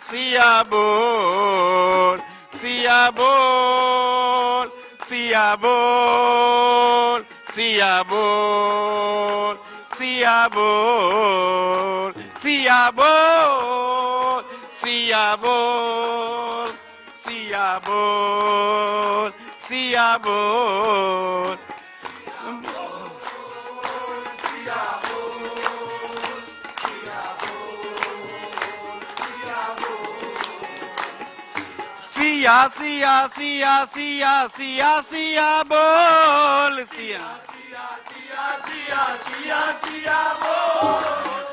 सिया बोल, सिया बोल, सिया बोल, सिया बोल, सिया बोल, सिया बोल, सिया बोल, सिया बोल, सिया बोल। सिया सिया सिया सिया सिया सिया बोल, सिया सिया सिया सिया सिया सिया बोल,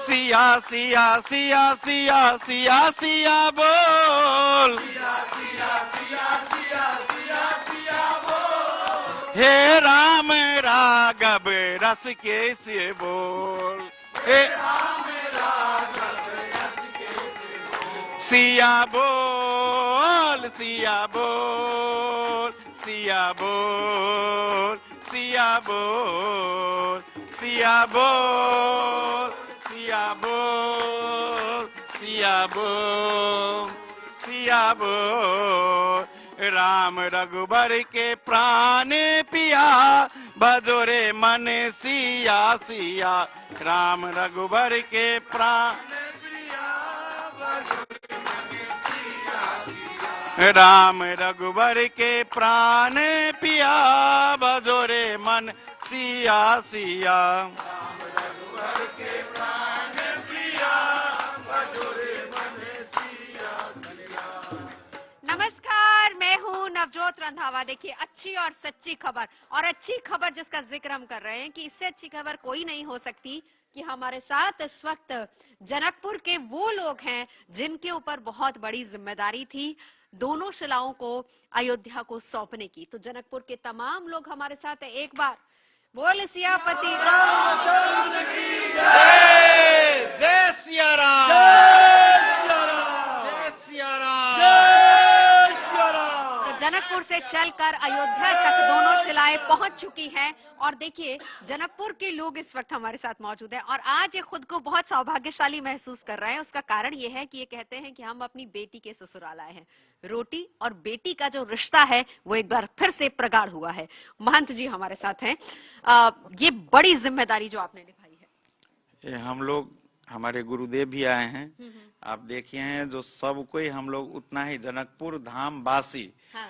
सिया सिया सिया सिया सिया सिया बोल, सिया सिया सिया सिया सिया सिया बोल। हे राम राघव रस के से बोल, हे राम राघव रस के से बोल। सिया बोल, सिया बोल, सिया बोल, सिया बोल, सिया बोल, सिया बोल, सिया बोल, सिया बोल। राम रघुबर के प्राण पिया, बजोरे मन सिया सिया। राम रघुबर के प्राण पिया, राम रघुबर के प्राण पिया, बजोरे मन सिया सिया। राम रघुबर के प्राण पिया, बजोरे मन सिया सिया। नमस्कार, मैं हूँ नवजोत रंधावा। देखिए, अच्छी और सच्ची खबर, और अच्छी खबर जिसका जिक्र हम कर रहे हैं कि इससे अच्छी खबर कोई नहीं हो सकती कि हमारे साथ इस वक्त जनकपुर के वो लोग हैं जिनके ऊपर बहुत बड़ी जिम्मेदारी थी दोनों शिलाओं को अयोध्या को सौंपने की। तो जनकपुर के तमाम लोग हमारे साथ हैं। एक बार बोल सियापति रामचंद्र की जय, जय सिया राम, जय सिया राम, जय सिया राम। तो जनकपुर से चलकर अयोध्या तक दोनों शिलाएं पहुंच चुकी हैं। और देखिए, जनकपुर के लोग इस वक्त हमारे साथ मौजूद हैं और आज ये खुद को बहुत सौभाग्यशाली महसूस कर रहे हैं। उसका कारण ये है कि ये कहते हैं कि हम अपनी बेटी के ससुराल आए हैं। रोटी और बेटी का जो रिश्ता है वो एक बार फिर से प्रगाढ़ हुआ है। महंत जी हमारे साथ हैं। ये बड़ी जिम्मेदारी जो आपने निभाई है। ये हम लोग, हमारे गुरुदेव भी आए हैं। आप देखिए हैं जो सब कोई हम लोग उतना ही जनकपुर धाम वासी। हाँ।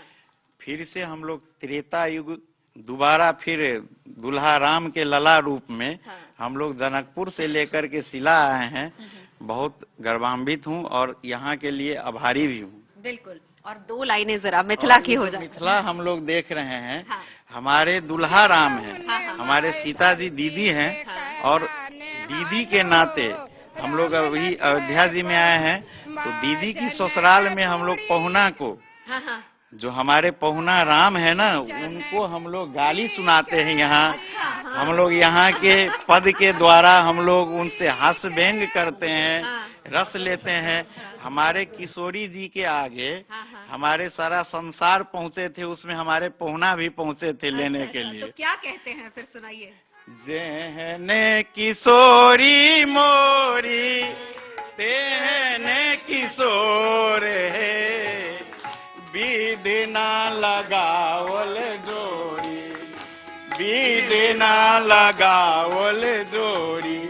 फिर से हम लोग त्रेता युग दोबारा फिर दुल्हा राम के लला रूप में हम लोग जनकपुर से लेकर के शिला आए हैं। बहुत गर्वान्वित हूँ और यहाँ के लिए आभारी भी हूँ। बिल्कुल। और दो लाइनें जरा मिथिला की हो जाए। मिथिला हम लोग देख रहे हैं। हाँ। हमारे दुल्हा राम हैं। हाँ। हमारे सीता जी दीदी हैं। हाँ। और दीदी के नाते हम लोग अभी अयोध्या जी में आए हैं। तो दीदी की ससुराल में हम लोग पहुना को, जो हमारे पहुना राम है ना, उनको हम लोग गाली सुनाते हैं यहाँ। हम लोग यहाँ के पद के द्वारा हम लोग उनसे हंस व्यंग करते हैं, रस लेते हैं। हमारे किशोरी जी के आगे हमारे सारा संसार पहुँचे थे, उसमें हमारे पहुना भी पहुँचे थे लेने के लिए। तो क्या कहते हैं फिर, सुनाइए। जेहने किशोरी मोरी तेहने किशोर है, बिदना लगावल जोड़ी, बिदना लगावल जोड़ी,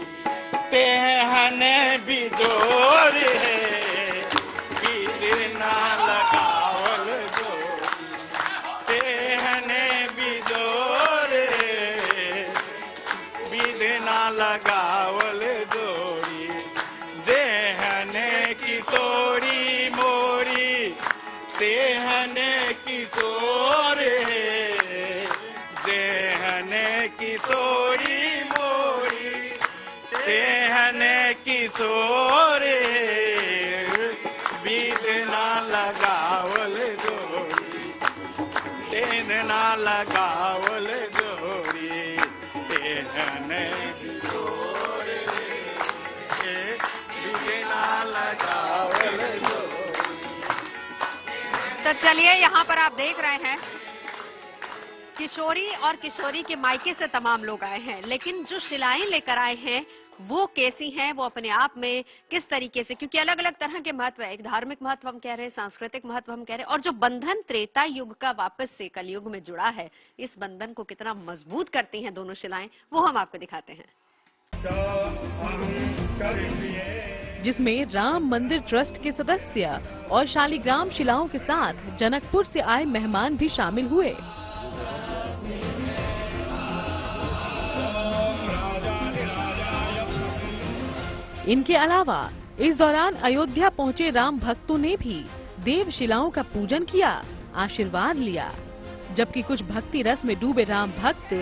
तेहने बिजोर है, बिदना लगावल जोड़ी, तेहने बिजोर है, बिदना लगावल जोड़ी। जेहने किशोरी मोरी तेहने किशोर है, जेहने किशोरी मोरी तेहने किशोर है, बिदना लगावल जोड़ी, तेहना लगावल जोड़ी, तेहने किशोर है, बिदना लगावल जोड़ी। तो चलिए, यहाँ पर आप देख रहे हैं किशोरी और किशोरी के मायके से तमाम लोग आए हैं, लेकिन जो शिलाएं लेकर आए हैं वो कैसी हैं, वो अपने आप में किस तरीके से, क्योंकि अलग अलग तरह के महत्व है, एक धार्मिक महत्व हम कह रहे हैं, सांस्कृतिक महत्व हम कह रहे हैं, और जो बंधन त्रेता युग का वापस से कलयुग में जुड़ा है, इस बंधन को कितना मजबूत करती हैं दोनों शिलाएं, वो हम आपको दिखाते हैं। जिसमें राम मंदिर ट्रस्ट के सदस्य और शालिग्राम शिलाओं के साथ जनकपुर से आए मेहमान भी शामिल हुए। इनके अलावा इस दौरान अयोध्या पहुंचे राम भक्तों ने भी देव शिलाओं का पूजन किया, आशीर्वाद लिया, जबकि कुछ भक्ति रस में डूबे राम भक्त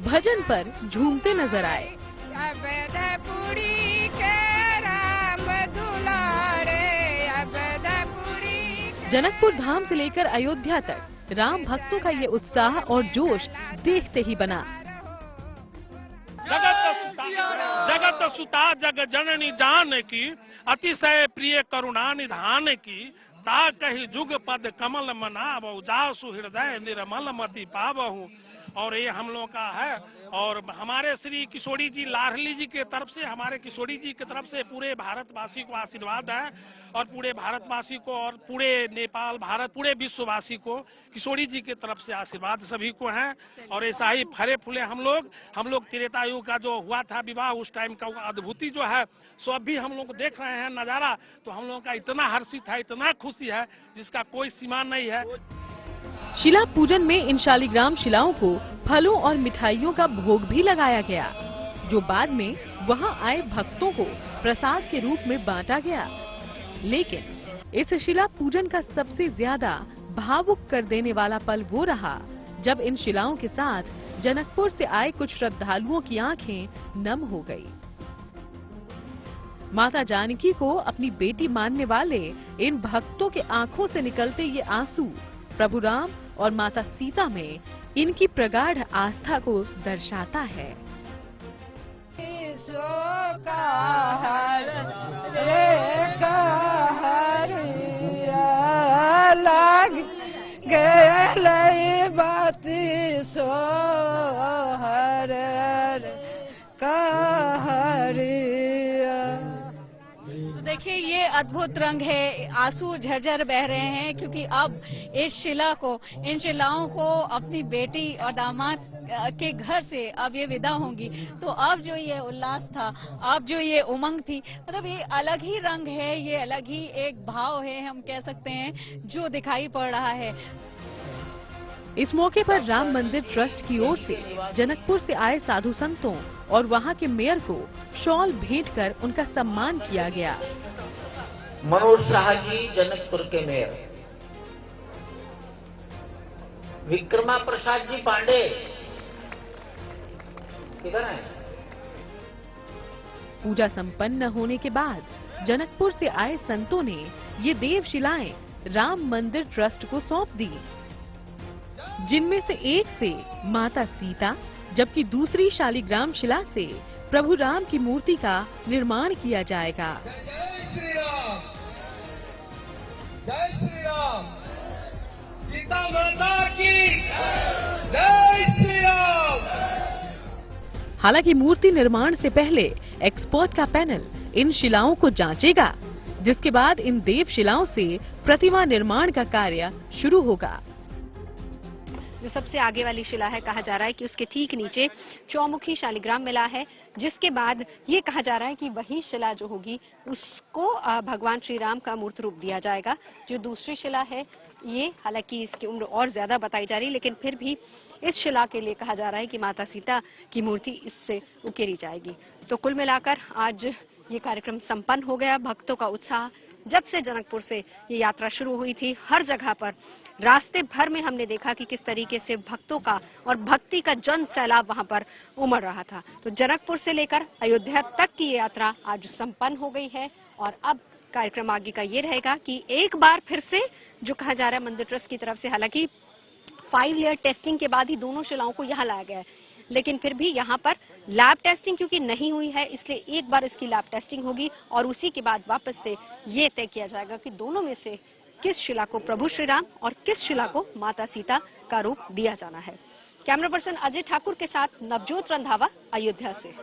भजन पर झूमते नजर आए। जनकपुर धाम से लेकर अयोध्या तक राम भक्तों का ये उत्साह और जोश देखते ही बना। जगत सुता जग जननी जानकी अतिशय प्रिय करुणा निधान की ता कही जुग पद कमल मनावहु जासु हृदय निर्मल मति पावहु। और ये हम लोगों का है, और हमारे श्री किशोरी जी लाडली जी के तरफ से, हमारे किशोरी जी की तरफ से पूरे भारतवासी को आशीर्वाद है, और पूरे भारतवासी को और पूरे नेपाल भारत पूरे विश्ववासी को किशोरी जी की तरफ से आशीर्वाद सभी को है। और ऐसा ही फले फूले हम लोग त्रेता युग का जो हुआ था विवाह, उस टाइम का अद्भुति जो है सो अभी हम लोग देख रहे हैं नजारा, तो हम लोगों का इतना हर्षित है, इतना खुशी है जिसका कोई सीमा नहीं है। शिला पूजन में इन शालिग्राम शिलाओं को फलों और मिठाइयों का भोग भी लगाया गया, जो बाद में वहां आए भक्तों को प्रसाद के रूप में बांटा गया। लेकिन इस शिला पूजन का सबसे ज्यादा भावुक कर देने वाला पल वो रहा जब इन शिलाओं के साथ जनकपुर से आए कुछ श्रद्धालुओं की आंखें नम हो गई। माता जानकी को अपनी बेटी मानने वाले इन भक्तों के आंखों से निकलते ये आंसू प्रभु राम और माता सीता में इनकी प्रगाढ़ आस्था को दर्शाता है। देखिए ये अद्भुत रंग है, आंसू झरझर बह रहे हैं, क्योंकि अब इस शिला को, इन शिलाओं को अपनी बेटी और दामाद के घर से अब ये विदा होंगी, तो अब जो ये उल्लास था, अब जो ये उमंग थी, मतलब ये अलग ही रंग है, ये अलग ही एक भाव है हम कह सकते हैं जो दिखाई पड़ रहा है। इस मौके पर राम मंदिर ट्रस्ट की ओर से जनकपुर से आए साधु संतों और वहां के मेयर को शॉल भेंट कर उनका सम्मान किया गया। मनोज शाह जी जनकपुर के मेयर, विक्रमा प्रसाद जी पांडे किधर हैं? पूजा संपन्न होने के बाद जनकपुर से आए संतों ने ये देव शिलाएं राम मंदिर ट्रस्ट को सौंप दी, जिनमें से एक से माता सीता, जबकि दूसरी शालिग्राम शिला से प्रभु राम की मूर्ति का निर्माण किया जाएगा। जय श्री राम, जय श्री राम, सीता माता की जय श्री राम। हालांकि मूर्ति निर्माण से पहले एक्सपर्ट का पैनल इन शिलाओं को जांचेगा, जिसके बाद इन देव शिलाओं से प्रतिमा निर्माण का कार्य शुरू होगा। जो सबसे आगे वाली शिला है, कहा जा रहा है कि उसके ठीक नीचे चौमुखी शालिग्राम मिला है, जिसके बाद ये कहा जा रहा है कि वही शिला जो होगी उसको भगवान श्री राम का मूर्त रूप दिया जाएगा। जो दूसरी शिला है ये, हालांकि इसकी उम्र और ज्यादा बताई जा रही है, लेकिन फिर भी इस शिला के लिए कहा जा रहा है कि माता सीता की मूर्ति इससे उकेरी जाएगी। तो कुल मिलाकर आज ये कार्यक्रम संपन्न हो गया। भक्तों का उत्साह, जब से जनकपुर से ये यात्रा शुरू हुई थी, हर जगह पर रास्ते भर में हमने देखा कि किस तरीके से भक्तों का और भक्ति का जन सैलाब वहां पर उमड़ रहा था। तो जनकपुर से लेकर अयोध्या तक की ये यात्रा आज संपन्न हो गई है, और अब कार्यक्रम आगे का ये रहेगा कि एक बार फिर से जो कहा जा रहा है मंदिर ट्रस्ट की तरफ से, हालांकि 5 लेयर टेस्टिंग के बाद ही दोनों शिलाओं को यहाँ लाया गया है, लेकिन फिर भी यहाँ पर लैब टेस्टिंग क्योंकि नहीं हुई है, इसलिए एक बार इसकी लैब टेस्टिंग होगी और उसी के बाद वापस से ये तय किया जाएगा कि दोनों में से किस शिला को प्रभु श्री राम और किस शिला को माता सीता का रूप दिया जाना है। कैमरा पर्सन अजय ठाकुर के साथ नवजोत रंधावा, अयोध्या से।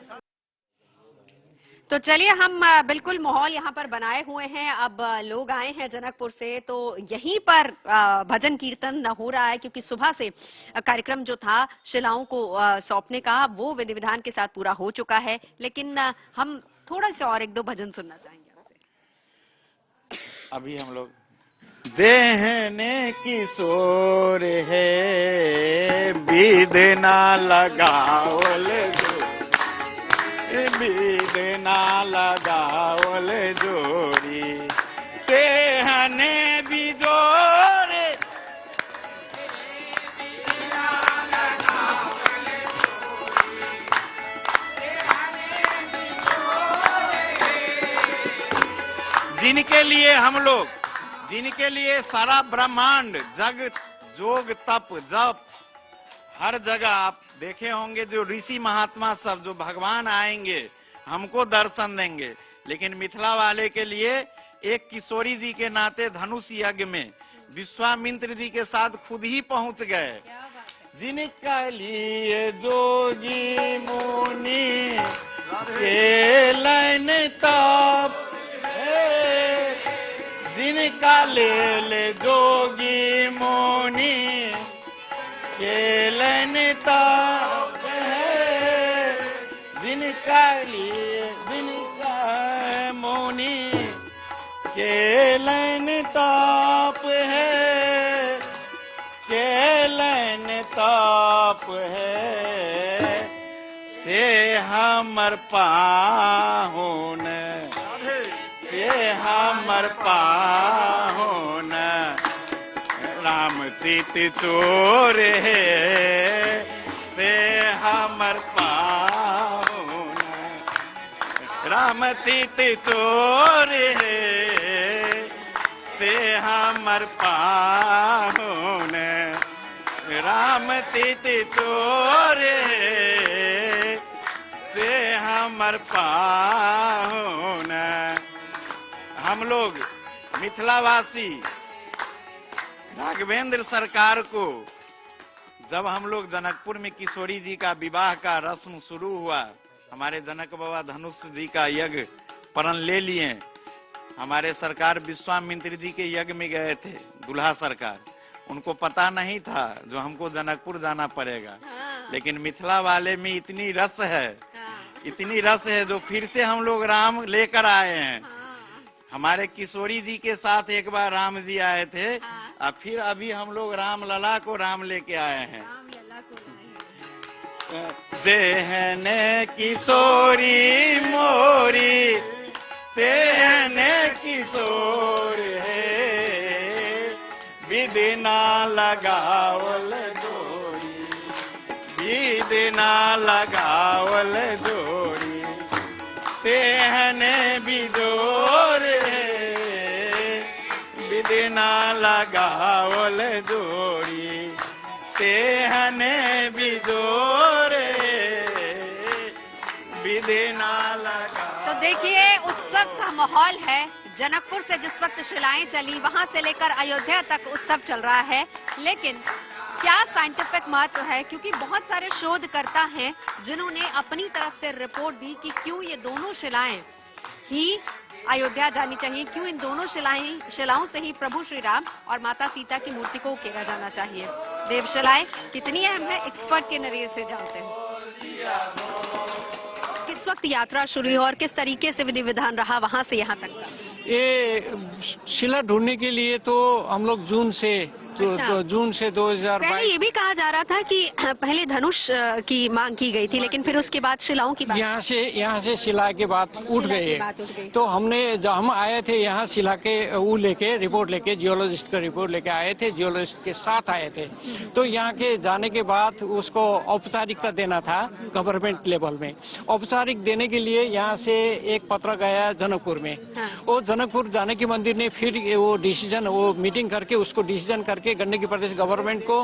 तो चलिए हम बिल्कुल माहौल यहाँ पर बनाए हुए हैं। अब लोग आए हैं जनकपुर से, तो यहीं पर भजन कीर्तन हो रहा है, क्योंकि सुबह से कार्यक्रम जो था शिलाओं को सौंपने का वो विधि विधान के साथ पूरा हो चुका है। लेकिन हम थोड़ा सा और एक दो भजन सुनना चाहेंगे आपसे। अभी हम लोग देहने किशोर है बिदना लगावल बिदना लगावल जोरी तेहने बिजोर जिनके लिए हम लोग, जिनके लिए सारा ब्रह्मांड जग जोग तप जप हर जगह आप देखे होंगे, जो ऋषि महात्मा सब जो भगवान आएंगे हमको दर्शन देंगे, लेकिन मिथिला वाले के लिए एक किशोरी जी के नाते धनुष यज्ञ में विश्वामित्र जी के साथ खुद ही पहुंच गए। जिनका लिए जोगी मुनि के लन तप जिनका ले जोगी मुनि केलन ताप है जिनका लिए जिनका मुनि केलन ताप है केलन ताप है से हमर पाहुन ये हमर पाहुन राम चित चोर है से हमर पाहुन राम चित चोर है से हमर पाहुन राम चित चोर है से हमर पाहुन। हम लोग मिथिलावासी राघवेंद्र सरकार को जब हम लोग जनकपुर में किशोरी जी का विवाह का रस्म शुरू हुआ, हमारे जनक बाबा धनुष जी का यज्ञ प्रण ले लिए। हमारे सरकार विश्वामित्र जी के यज्ञ में गए थे, दूल्हा सरकार, उनको पता नहीं था जो हमको जनकपुर जाना पड़ेगा। लेकिन मिथिला वाले में इतनी रस है, इतनी रस है, जो फिर से हम लोग राम लेकर आए हैं। हमारे किशोरी जी के साथ एक बार राम जी आए थे, और फिर अभी हम लोग राम लला को राम लेके आए हैं। देहने किशोरी मोरी तेहने किशोर है बिदना लगावल जोड़ी बिदना लगावल जोड़ी तेहने बिजोर बिदना लगावल जोड़ी तेहने बिजोर बिदना लगा। तो देखिए उत्सव का माहौल है। जनकपुर से जिस वक्त शिलाएं चली, वहां से लेकर अयोध्या तक उत्सव चल रहा है। लेकिन क्या साइंटिफिक महत्व है, क्योंकि बहुत सारे शोधकर्ता हैं जिन्होंने अपनी तरफ से रिपोर्ट दी कि क्यों ये दोनों शिलाएं ही अयोध्या जानी चाहिए, क्यों इन दोनों शिलाओं से ही प्रभु श्री राम और माता सीता की मूर्ति को उकेरा जाना चाहिए। देवशिलाएं कितनी अहम है, एक्सपर्ट के नजरिए से जानते हैं। किस वक्त यात्रा शुरू हुई और किस तरीके से विधि विधान रहा वहां से यहाँ तक? ये शिला ढूंढने के लिए तो हम लोग जून से जून से 2022 पहले ये भी कहा जा रहा था कि पहले धनुष की मांग की गई थी, लेकिन फिर उसके बाद शिलाओं की बात यहाँ से शिला के बाद उठ गए। तो हमने जब हम आए थे यहाँ शिला के वो लेके रिपोर्ट लेके जियोलॉजिस्ट का रिपोर्ट लेके आए थे, जियोलॉजिस्ट के साथ आए थे। तो यहाँ के जाने के बाद उसको औपचारिकता देना था गवर्नमेंट लेवल में। औपचारिक देने के लिए यहाँ से एक पत्र गया जनकपुर में। वो जनकपुर जानकी मंदिर ने फिर वो डिसीजन, वो मीटिंग करके उसको डिसीजन करके गंडकी प्रदेश गवर्नमेंट को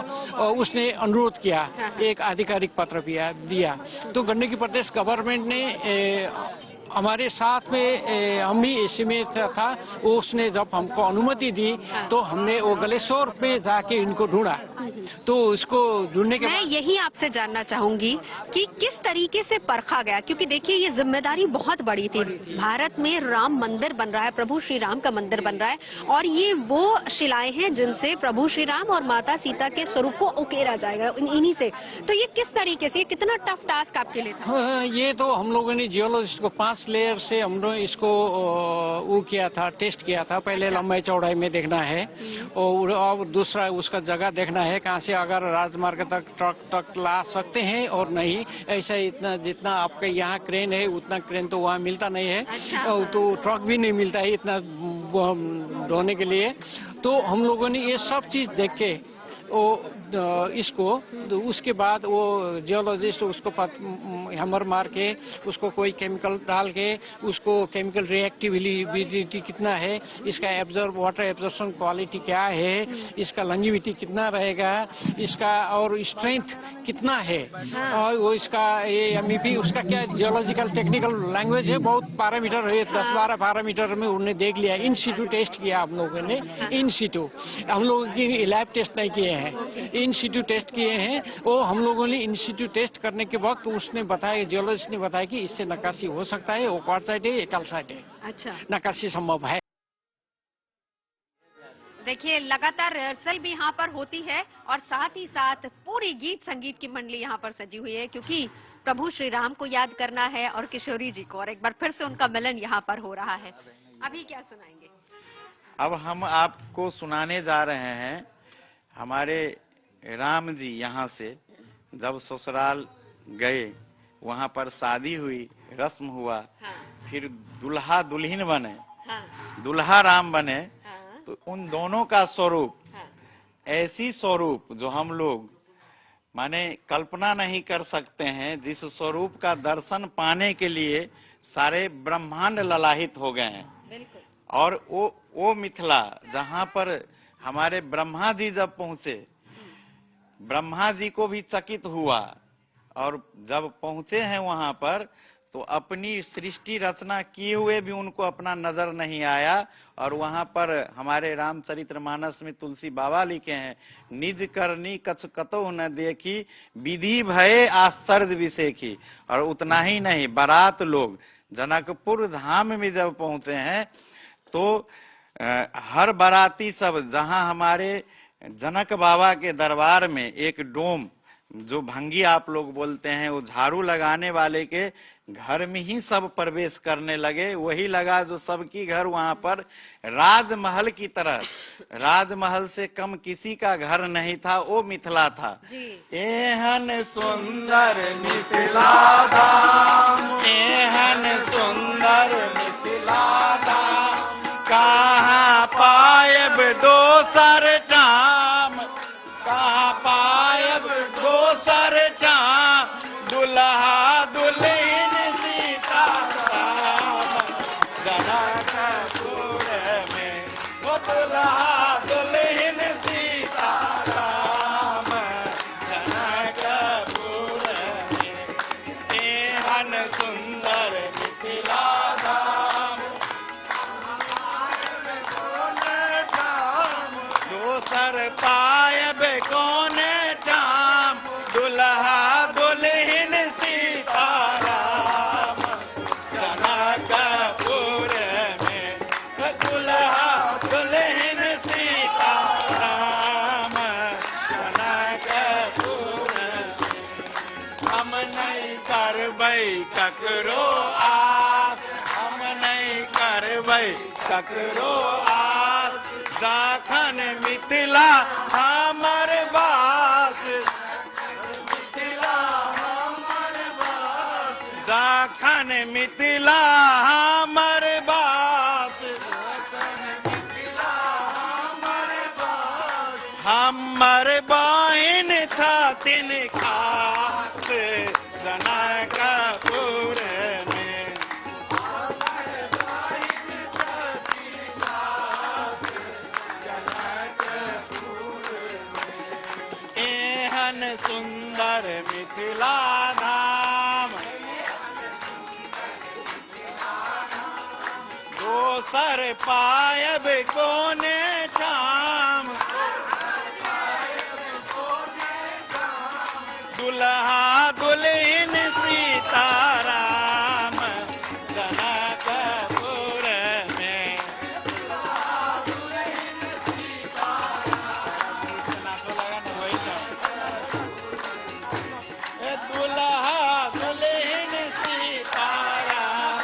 उसने अनुरोध किया, एक आधिकारिक पत्र दिया। तो गंडकी प्रदेश गवर्नमेंट ने हमारे साथ में हम भी इसी में था। उसने जब हमको अनुमति दी तो हमने वो गलेश्वर पे जाके इनको ढूंढा। तो उसको ढूंढने के मैं यही आपसे जानना चाहूंगी कि किस तरीके से परखा गया, क्योंकि देखिए ये जिम्मेदारी बहुत बड़ी थी। भारत में राम मंदिर बन रहा है, प्रभु श्री राम का मंदिर बन रहा है, और ये वो शिलाएं हैं जिनसे प्रभु श्री राम और माता सीता के स्वरूप को उकेरा जाएगा, इन्हीं से। तो ये किस तरीके से, कितना टफ टास्क आपके लिए था? ये तो हम लोगों ने जियोलॉजिस्ट को 5 लेयर से हमने इसको वो किया था, टेस्ट किया था। पहले लंबाई चौड़ाई में देखना है और अब दूसरा उसका जगह देखना है, कहाँ से अगर राजमार्ग तक ट्रक ला सकते हैं और नहीं। ऐसा इतना जितना आपका यहाँ क्रेन है उतना क्रेन तो वहाँ मिलता नहीं है। तो ट्रक भी नहीं मिलता है इतना ढोने के लिए। तो हम लोगों ने ये सब चीज देख के इसको, तो उसके बाद वो जियोलॉजिस्ट उसको हैमर मार के उसको कोई केमिकल डाल के उसको केमिकल रिएक्टिविटी कितना है, इसका वाटर एब्जॉर्प्शन क्वालिटी क्या है, इसका लंजीविटी कितना रहेगा, इसका और स्ट्रेंथ कितना है, और वो इसका ये MEP उसका क्या जियोलॉजिकल टेक्निकल लैंग्वेज है, बहुत पैरामीटर है, 10-12 पैरामीटर में उन्होंने देख लिया। इन सीटू टेस्ट किया हम लोगों ने, इन सीटू। हम लोगों की लैब टेस्ट नहीं किए हैं, इन सीटू टेस्ट किए हैं। वो हम लोगों ने इन सीटू टेस्ट करने के वक्त उसने बताया, जियोलॉजिस्ट ने बताया कि इससे नक्काशी हो सकता है, वो क्वार्टसाइट है, कैल्साइट है। अच्छा, नक्काशी संभव है। देखिए लगातार रिहर्सल भी यहाँ पर होती है और साथ ही साथ पूरी गीत संगीत की मंडली यहाँ पर सजी हुई है, क्योंकि प्रभु श्री राम को याद करना है और किशोरी जी को, और एक बार फिर से उनका मिलन यहाँ पर हो रहा है। अभी क्या सुनाएंगे? अब हम आपको सुनाने जा रहे हैं हमारे राम जी यहाँ से जब ससुराल गए, वहाँ पर शादी हुई, रस्म हुआ, फिर दुल्हा दुल्हन बने, दुल्हा राम बने, तो उन दोनों का स्वरूप, ऐसी स्वरूप जो हम लोग माने कल्पना नहीं कर सकते हैं, जिस स्वरूप का दर्शन पाने के लिए सारे ब्रह्मांड ललाहित हो गए हैं। और वो मिथिला जहाँ पर हमारे ब्रह्मा जी जब पहुंचे, ब्रह्मा जी को भी चकित हुआ, और जब पहुंचे हैं वहां पर तो अपनी सृष्टि रचना किए हुए भी उनको अपना नजर नहीं आया। और वहां पर हमारे रामचरितमानस में तुलसी बाबा लिखे हैं, निज करनी कछु कतौ न देखी, विधि भये आश्चर्य विसेखी। और उतना ही नहीं, बारात लोग जनकपुर धाम में जब पहुंचे हैं तो हर बाराती सब, जहां हमारे जनक बाबा के दरबार में एक डोम, जो भंगी आप लोग बोलते हैं, वो झाड़ू लगाने वाले के घर में ही सब प्रवेश करने लगे। वही लगा जो सबकी घर वहां पर राजमहल की तरह, राजमहल से कम किसी का घर नहीं था, वो मिथिला था। एहन सुंदर मिथिला धाम, एहन सुंदर मिथिला धाम, कहाँ पायब दोसर ठाम, कहाँ पायब दोसर ठाम, दुल्हा दुल्हन सीता राम, जनकपुर में वो दुल्हा दुल्हन सीता राम, जनकपुर में। एहन सुंदर मिथिला धाम, दोसर पायब कौन ठाम, दुल्हा दुल्हन सीता राम, जनकपुर में दुल्हा दुल्हन सीता राम, जनकपुर में। हम नहीं करबै ककरो आस, हम नहीं करबै ककरो आस, जाखन मिथिला हमर बास, मिथिला हमर बास, जाखन मिथिला हमर बास, मिथिला हमर बास, हमर बहिन छथिन खास, जनकपुर में। एहन सुंदर मिथिला धाम, अवसर पायब कोने शाम, दुल्हा दुल्हन सीताराम जनकपुर में। दुल्हा दुल्हन सीताराम,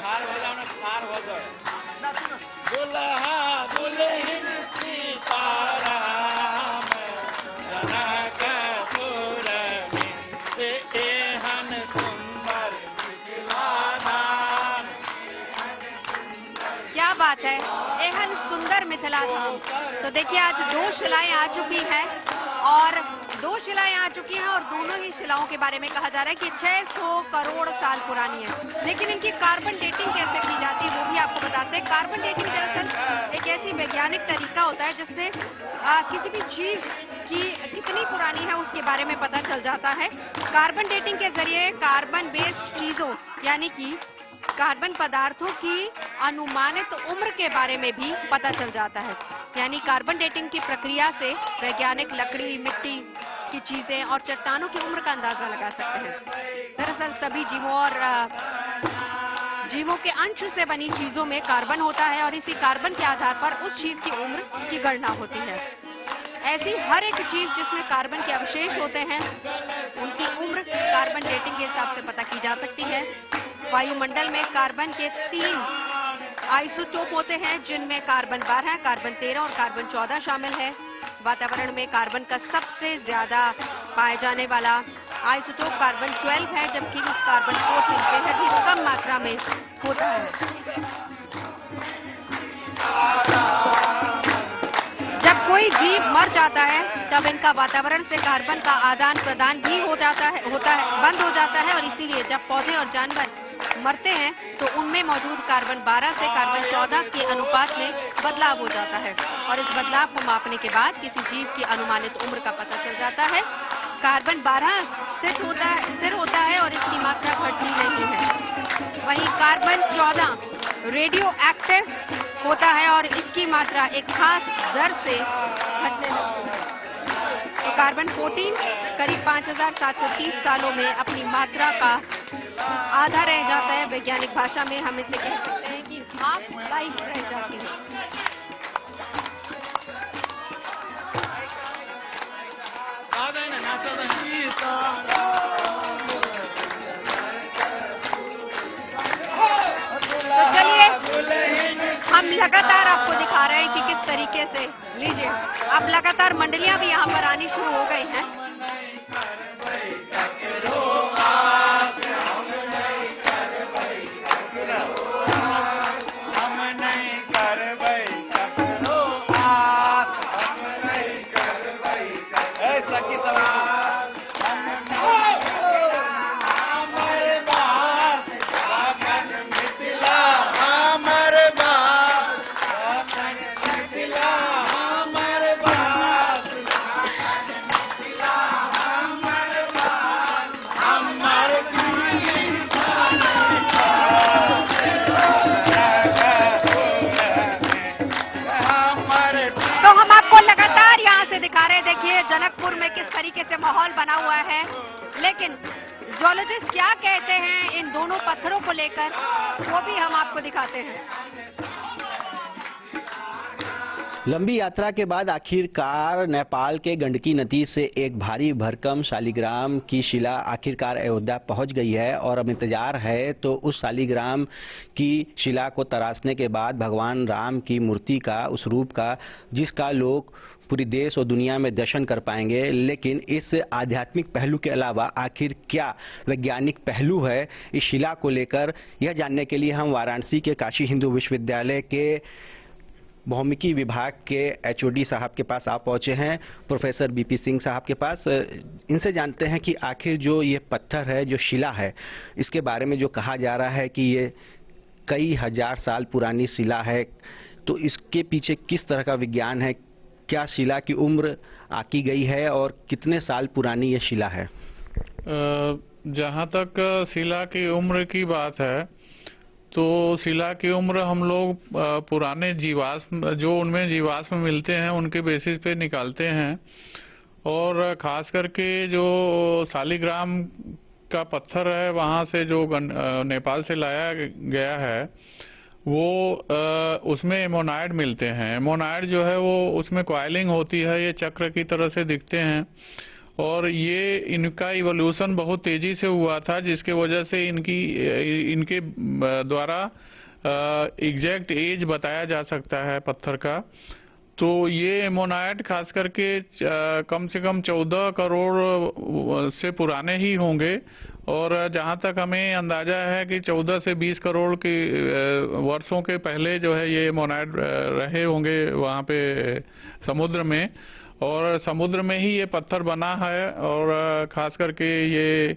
खार हो जाओ ना, खार हो जाओ। दुल्हा दुल्हन सीताराम जनकपुर में, एहन सुंदर मिथिला धाम। क्या बात है, एहन सुंदर मिथिला धाम। तो देखिए आज 2 शिलाएं आ चुकी हैं और 2 शिलाएं आ चुकी हैं और दोनों ही शिलाओं के बारे में कहा जा रहा है कि 600 करोड़ साल पुरानी है। लेकिन इनकी कार्बन डेटिंग कैसे की जाती है वो भी आपको बताते हैं। कार्बन डेटिंग दरअसल एक ऐसी वैज्ञानिक तरीका होता है जिससे किसी भी चीज की कितनी पुरानी है उसके बारे में पता चल जाता है। कार्बन डेटिंग के जरिए कार्बन बेस्ड चीजों यानी कि कार्बन पदार्थों की अनुमानित उम्र के बारे में भी पता चल जाता है। यानी कार्बन डेटिंग की प्रक्रिया से वैज्ञानिक लकड़ी, मिट्टी की चीजें और चट्टानों की उम्र का अंदाजा लगा सकते हैं। दरअसल सभी जीवों के अंश से बनी चीजों में कार्बन होता है और इसी कार्बन के आधार पर उस चीज की उम्र की गणना होती है। ऐसी हर एक चीज जिसमें कार्बन के अवशेष होते हैं उनकी उम्र कार्बन डेटिंग के हिसाब से पता की जा सकती है। वायुमंडल में कार्बन के 3 आइसोटोप होते हैं जिनमें कार्बन 12, कार्बन 13 और कार्बन 14 शामिल है। वातावरण में कार्बन का सबसे ज्यादा पाए जाने वाला आइसोटोप कार्बन 12 है, जबकि कार्बन 14 बेहद ही कम मात्रा में होता है। जब कोई जीव मर जाता है तब इनका वातावरण से कार्बन का आदान प्रदान भी बंद हो जाता है और इसीलिए जब पौधे और जानवर मरते हैं तो उनमें मौजूद कार्बन 12 से कार्बन 14 के अनुपात में बदलाव हो जाता है और इस बदलाव को मापने के बाद किसी जीव की अनुमानित उम्र का पता चल जाता है। कार्बन 12 स्थिर होता है और इसकी मात्रा घटती नहीं है। वहीं कार्बन 14 रेडियो एक्टिव होता है और इसकी मात्रा एक खास दर से घटने लगती है। तो कार्बन 14 करीब 5730 सालों में अपनी मात्रा का आधा रह जाता है। वैज्ञानिक भाषा में हम इसे कह सकते हैं कि हाफ लाइफ रह जाती है। तो चलिए हम लगातार आपको दिखा रहे हैं कि किस तरीके से, लीजिए अब लगातार मंडलियां भी यहाँ पर आनी शुरू हो गई हैं। जनकपुर में किस तरीके से माहौल बना हुआ है, लेकिन जियोलॉजिस्ट क्या कहते हैं इन दोनों पत्थरों को लेकर वो भी हम आपको दिखाते हैं। लंबी यात्रा के बाद आखिरकार नेपाल के गंडकी नदी से एक भारी भरकम शालिग्राम की शिला आखिरकार अयोध्या पहुंच गई है और अब इंतजार है तो उस शालिग्राम की शिला को तराशने के बाद भगवान राम की मूर्ति का, उस रूप का जिसका लोग पूरी देश और दुनिया में दर्शन कर पाएंगे। लेकिन इस आध्यात्मिक पहलू के अलावा आखिर क्या वैज्ञानिक पहलू है इस शिला को लेकर, यह जानने के लिए हम वाराणसी के काशी हिंदू विश्वविद्यालय के भौमिकी विभाग के एचओडी साहब के पास आप पहुंचे हैं, प्रोफेसर बीपी सिंह साहब के पास। इनसे जानते हैं कि आखिर जो ये पत्थर है, जो शिला है, इसके बारे में जो कहा जा रहा है कि ये कई हजार साल पुरानी शिला है, तो इसके पीछे किस तरह का विज्ञान है, क्या शिला की उम्र आकी गई है और कितने साल पुरानी ये शिला है? जहाँ तक शिला की उम्र की बात है तो शिला की उम्र हम लोग पुराने जीवाश्म जो उनमें जीवाश्म मिलते हैं उनके बेसिस पे निकालते हैं। और खास करके जो शालिग्राम का पत्थर है वहां से जो नेपाल से लाया गया है वो उसमें एमोनाइड मिलते हैं। एमोनाइड जो है वो उसमें कॉइलिंग होती है, ये चक्र की तरह से दिखते हैं और ये इनका इवोल्यूशन बहुत तेजी से हुआ था जिसके वजह से इनके द्वारा एग्जैक्ट एज बताया जा सकता है पत्थर का। तो ये एमोनाइट खास करके कम से कम 14 करोड़ से पुराने ही होंगे और जहां तक हमें अंदाजा है कि 14 से 20 करोड़ के वर्षों के पहले जो है ये एमोनाइट रहे होंगे वहां पे समुद्र में, और समुद्र में ही ये पत्थर बना है। और खास करके ये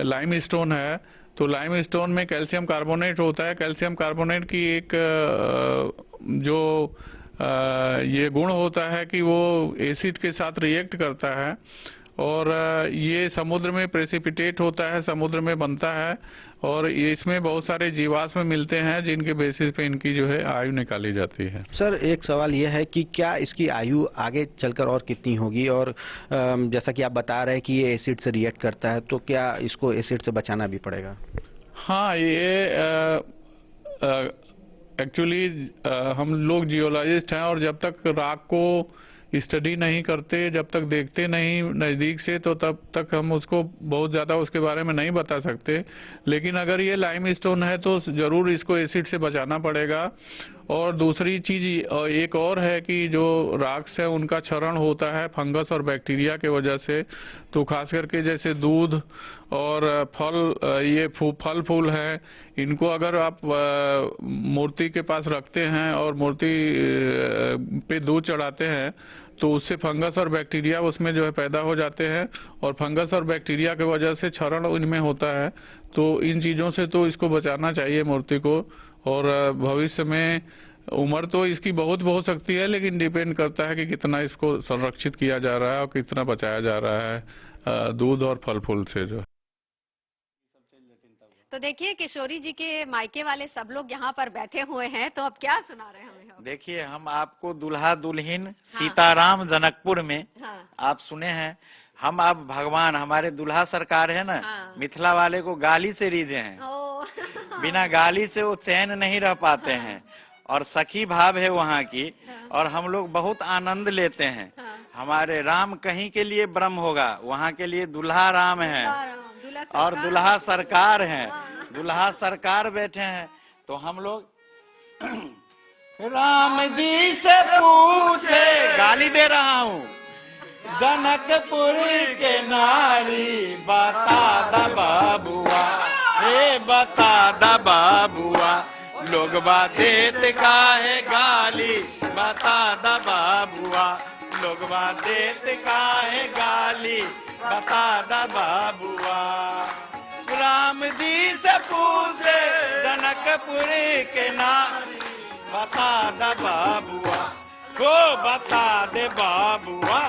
लाइम स्टोन है, तो लाइम स्टोन में कैल्शियम कार्बोनेट होता है। कैल्शियम कार्बोनेट की एक जो ये गुण होता है कि वो एसिड के साथ रिएक्ट करता है और ये समुद्र में प्रेसिपिटेट होता है, समुद्र में बनता है और इसमें बहुत सारे जीवाश्म मिलते हैं जिनके बेसिस पे इनकी जो है आयु निकाली जाती है। सर एक सवाल यह है कि क्या इसकी आयु आगे चलकर और कितनी होगी, और जैसा कि आप बता रहे हैं कि ये एसिड से रिएक्ट करता है तो क्या इसको एसिड से बचाना भी पड़ेगा? हाँ, ये एक्चुअली हम लोग जियोलॉजिस्ट हैं और जब तक राख को स्टडी नहीं करते, जब तक देखते नहीं नजदीक से, तो तब तक हम उसको बहुत ज्यादा उसके बारे में नहीं बता सकते। लेकिन अगर ये लाइम स्टोन है तो जरूर इसको एसिड से बचाना पड़ेगा। और दूसरी चीज एक और है कि जो राक्स है उनका क्षरण होता है फंगस और बैक्टीरिया के वजह से। तो खास करके जैसे दूध और ये फल फूल है, इनको अगर आप मूर्ति के पास रखते हैं और मूर्ति पे दूध चढ़ाते हैं तो उससे फंगस और बैक्टीरिया उसमें जो है पैदा हो जाते हैं और फंगस और बैक्टीरिया की वजह से क्षरण इनमें होता है। तो इन चीजों से तो इसको बचाना चाहिए मूर्ति को। और भविष्य में उम्र तो इसकी बहुत हो सकती है, लेकिन डिपेंड करता है कि कितना इसको संरक्षित किया जा रहा है और कितना बचाया जा रहा है दूध और फल फूल से जो। तो देखिए किशोरी जी के मायके वाले सब लोग यहाँ पर बैठे हुए हैं, तो अब क्या सुना रहे हैं हमें? देखिए हम आपको दुल्हा दुल्हिन सीताराम जनकपुर में आप सुने हैं। हम अब भगवान हमारे दुल्हा सरकार है ना, मिथिला वाले को गाली से रीझे हैं। बिना गाली से वो चैन नहीं रह पाते हैं और सखी भाव है वहाँ की और हम लोग बहुत आनंद लेते हैं। हमारे राम कहीं के लिए ब्रह्म होगा, वहाँ के लिए दुल्हा राम है और दुल्हा सरकार है, दुल्हा सरकार बैठे हैं। तो हम लोग राम जी से पूछे, गाली दे रहा हूँ, जनकपुर के नारी बता दा बाबुआ, हे बता दा बाबुआ, लोग देत काहे गाली, बता दा बाबुआ, लोग देत काहे गाली, बता दा बाबुआ। राम जी से पूछे जनकपुर के नारी, बता दा बाबुआ, को बता दे बाबुआ,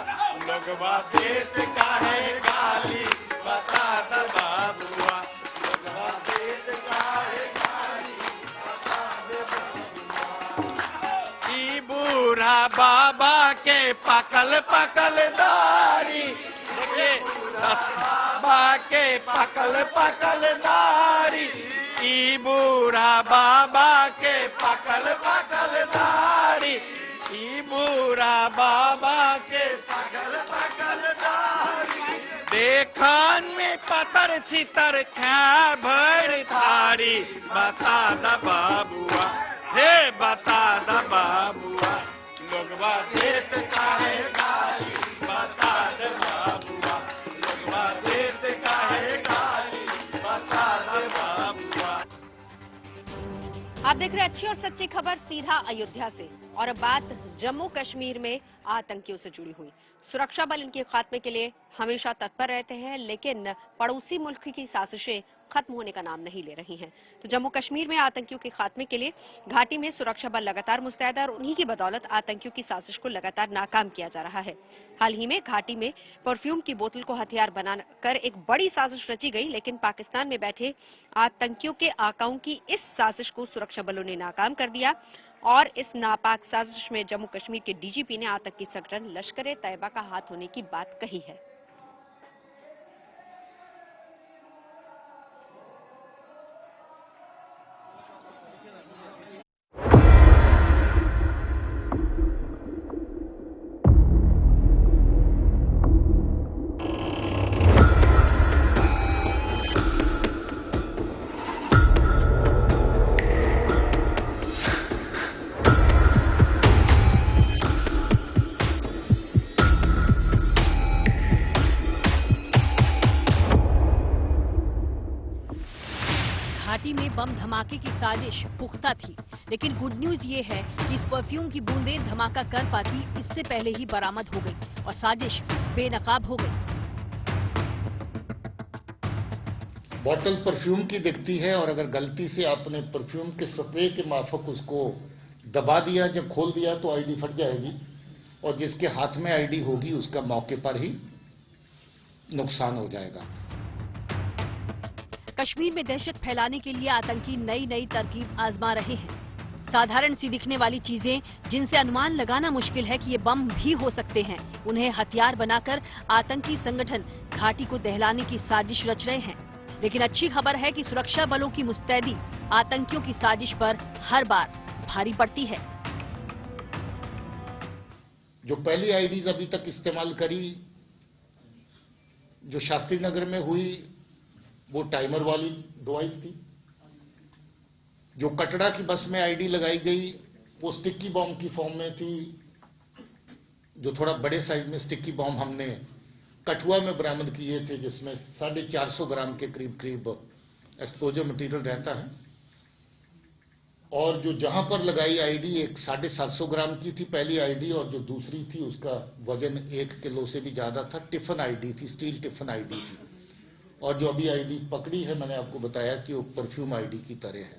लोग देत काहे गाली, बता दा बाबुआ, लोग देत काहे गाली, बता दे बाबुआ। ई बूढ़ा बाबा के पकल पकल दाढ़ी, देखिए बाबा के पकल पकल दाढ़ी, ई बूढ़ा बाबा के पकल पकल दाढ़ी, ई बूढ़ा बाबा के पकल पकल दाढ़ी, देखन में पतर छितर खा भर थारी, बता दा बाबुआ, हे बता दा बाबुआ, लोगवा देत काहे गाली, बता दे बाबुआ, लोगवा देत काहे गाली, बता दे बाबुआ। आप देख रहे हैं अच्छी और सच्ची खबर सीधा अयोध्या से। और अब बात जम्मू कश्मीर में आतंकियों से जुड़ी हुई। सुरक्षा बल इनके खात्मे के लिए हमेशा तत्पर रहते हैं, लेकिन पड़ोसी मुल्क की साजिशें खत्म होने का नाम नहीं ले रही हैं। तो जम्मू कश्मीर में आतंकियों के खात्मे के लिए घाटी में सुरक्षा बल लगातार मुस्तैद है और उन्हीं की बदौलत आतंकियों की साजिश को लगातार नाकाम किया जा रहा है। हाल ही में घाटी में परफ्यूम की बोतल को हथियार बनाकर एक बड़ी साजिश रची गई, लेकिन पाकिस्तान में बैठे आतंकियों के आकाओं की इस साजिश को सुरक्षा बलों ने नाकाम कर दिया और इस नापाक साजिश में जम्मू कश्मीर के डीजीपी ने आतंकी संगठन लश्कर ए तैयबा का हाथ होने की बात कही है। घाटी में बम धमाके की साजिश पुख्ता थी, लेकिन गुड न्यूज ये है कि इस परफ्यूम की बूंदें धमाका कर पाती इससे पहले ही बरामद हो गई और साजिश बेनकाब हो गई। बॉटल परफ्यूम की दिखती है और अगर गलती से आपने परफ्यूम के स्प्रे के माफक उसको दबा दिया, जब खोल दिया तो आईडी फट जाएगी और जिसके हाथ में आईडी होगी उसका मौके पर ही नुकसान हो जाएगा। कश्मीर में दहशत फैलाने के लिए आतंकी नई नई तरकीब आजमा रहे हैं। साधारण सी दिखने वाली चीजें जिनसे अनुमान लगाना मुश्किल है कि ये बम भी हो सकते हैं, उन्हें हथियार बनाकर आतंकी संगठन घाटी को दहलाने की साजिश रच रहे हैं। लेकिन अच्छी खबर है कि सुरक्षा बलों की मुस्तैदी आतंकियों की साजिश पर हर बार भारी पड़ती है। जो पहली आईडीज अभी तक इस्तेमाल करी, जो शास्त्री नगर में हुई, वो टाइमर वाली डिवाइस थी। जो कटरा की बस में आईडी लगाई गई वो स्टिकी बॉम्ब की फॉर्म में थी। जो थोड़ा बड़े साइज में स्टिकी बॉम्ब हमने कठुआ में बरामद किए थे, जिसमें 450 ग्राम के करीब एक्सप्लोजिव मटेरियल रहता है। और जो जहां पर लगाई आईडी एक 750 ग्राम की थी पहली आईडी, और जो दूसरी थी उसका वजन 1 किलो से भी ज्यादा था। टिफिन आईडी थी, स्टील टिफिन आईडी थी। और जो अभी आईडी पकड़ी है, मैंने आपको बताया कि वो परफ्यूम आईडी की तरह है।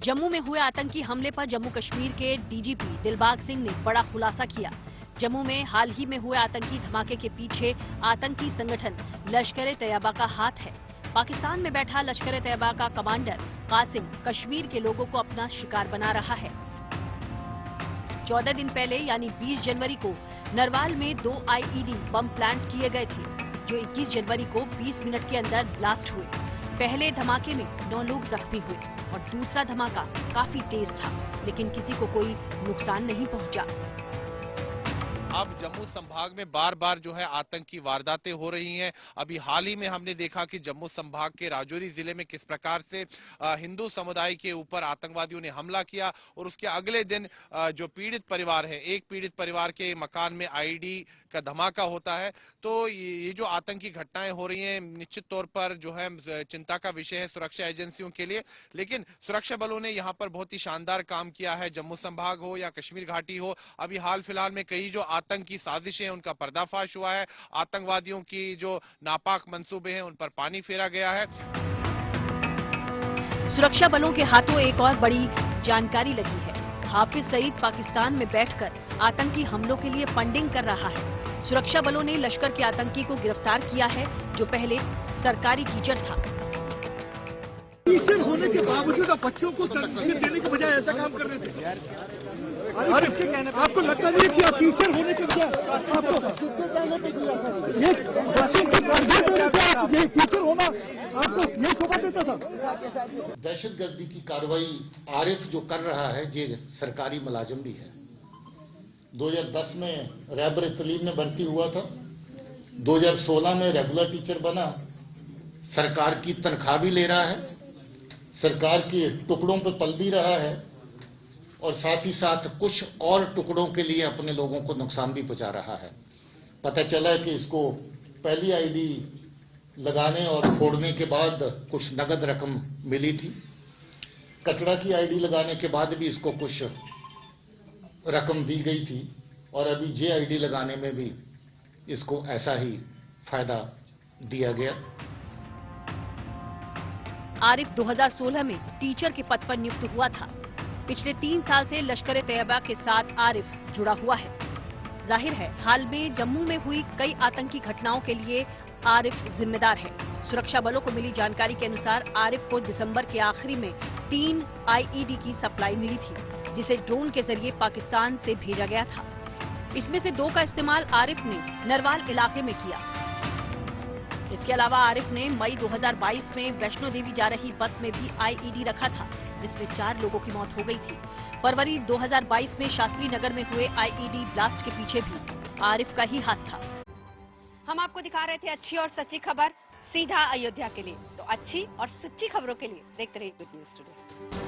जम्मू में हुए आतंकी हमले पर जम्मू कश्मीर के डीजीपी दिलबाग सिंह ने बड़ा खुलासा किया। जम्मू में हाल ही में हुए आतंकी धमाके के पीछे आतंकी संगठन लश्कर ए तैयबा का हाथ है। पाकिस्तान में बैठा लश्कर ए तैयबा का कमांडर कासिम कश्मीर के लोगों को अपना शिकार बना रहा है। 14 दिन पहले यानी 20 जनवरी को नरवाल में 2 आईईडी बम प्लांट किए गए थे, जो 21 जनवरी को 20 मिनट के अंदर ब्लास्ट हुए। पहले धमाके में 9 लोग जख्मी हुए और दूसरा धमाका काफी तेज था, लेकिन किसी को कोई नुकसान नहीं पहुंचा। अब जम्मू संभाग में बार बार जो है आतंकी वारदातें हो रही हैं। अभी हाल ही में हमने देखा कि जम्मू संभाग के राजौरी जिले में किस प्रकार से हिंदू समुदाय के ऊपर आतंकवादियों ने हमला किया और उसके अगले दिन जो पीड़ित परिवार है, एक पीड़ित परिवार के मकान में आईडी का धमाका होता है। तो ये जो आतंकी घटनाएं हो रही हैं, निश्चित तौर पर जो है चिंता का विषय है सुरक्षा एजेंसियों के लिए। लेकिन सुरक्षा बलों ने यहाँ पर बहुत ही शानदार काम किया है। जम्मू संभाग हो या कश्मीर घाटी हो, अभी हाल फिलहाल में कई जो आतंकी साजिशें हैं उनका पर्दाफाश हुआ है। आतंकवादियों की जो नापाक मंसूबे हैं उन पर पानी फेरा गया है। सुरक्षा बलों के हाथों एक और बड़ी जानकारी लगी है। हाफिज सईद पाकिस्तान में बैठकर आतंकी हमलों के लिए फंडिंग कर रहा है। सुरक्षा बलों ने लश्कर के आतंकी को गिरफ्तार किया है, जो पहले सरकारी टीचर था। टीचर होने के बावजूद आप बच्चों को तरबियत देने के बजाय ऐसा काम कर रहे थे। आपको लगता नहीं कि आप टीचर होने के बजाय ये टीचर होना आपको ये शोभा देता था। दहशतगर्दी की कार्रवाई आरिफ जो कर रहा है, ये सरकारी मुलाजिम भी है। 2010 में रैबर तलीम में भर्ती हुआ था। 2016 में रेगुलर टीचर बना। सरकार की तनख्वाह भी ले रहा है, सरकार के टुकड़ों पे पल भी रहा है और साथ ही साथ कुछ और टुकड़ों के लिए अपने लोगों को नुकसान भी पहुंचा रहा है। पता चला कि इसको पहली आईडी लगाने और फोड़ने के बाद कुछ नगद रकम मिली थी। कटरा की आईडी लगाने के बाद भी इसको कुछ रकम दी गई थी और अभी जे आईडी लगाने में भी इसको ऐसा ही फायदा दिया गया। आरिफ 2016 में टीचर के पद पर नियुक्त हुआ था। पिछले 3 साल से लश्कर तैयबा के साथ आरिफ जुड़ा हुआ है। जाहिर है, हाल में जम्मू में हुई कई आतंकी घटनाओं के लिए आरिफ जिम्मेदार है। सुरक्षा बलों को मिली जानकारी के अनुसार आरिफ को दिसंबर के आखिरी में 3 आईईडी की सप्लाई मिली थी, जिसे ड्रोन के जरिए पाकिस्तान से भेजा गया था। इसमें से 2 का इस्तेमाल आरिफ ने नरवाल इलाके में किया। इसके अलावा आरिफ ने मई 2022 में वैष्णो देवी जा रही बस में भी आईईडी रखा था, जिसमें 4 लोगों की मौत हो गई थी। फरवरी 2022 में शास्त्री नगर में हुए आईईडी ब्लास्ट के पीछे भी आरिफ का ही हाथ था। हम आपको दिखा रहे थे अच्छी और सच्ची खबर सीधा अयोध्या के लिए। तो अच्छी और सच्ची खबरों के लिए देखते रहिए गुड न्यूज टुडे।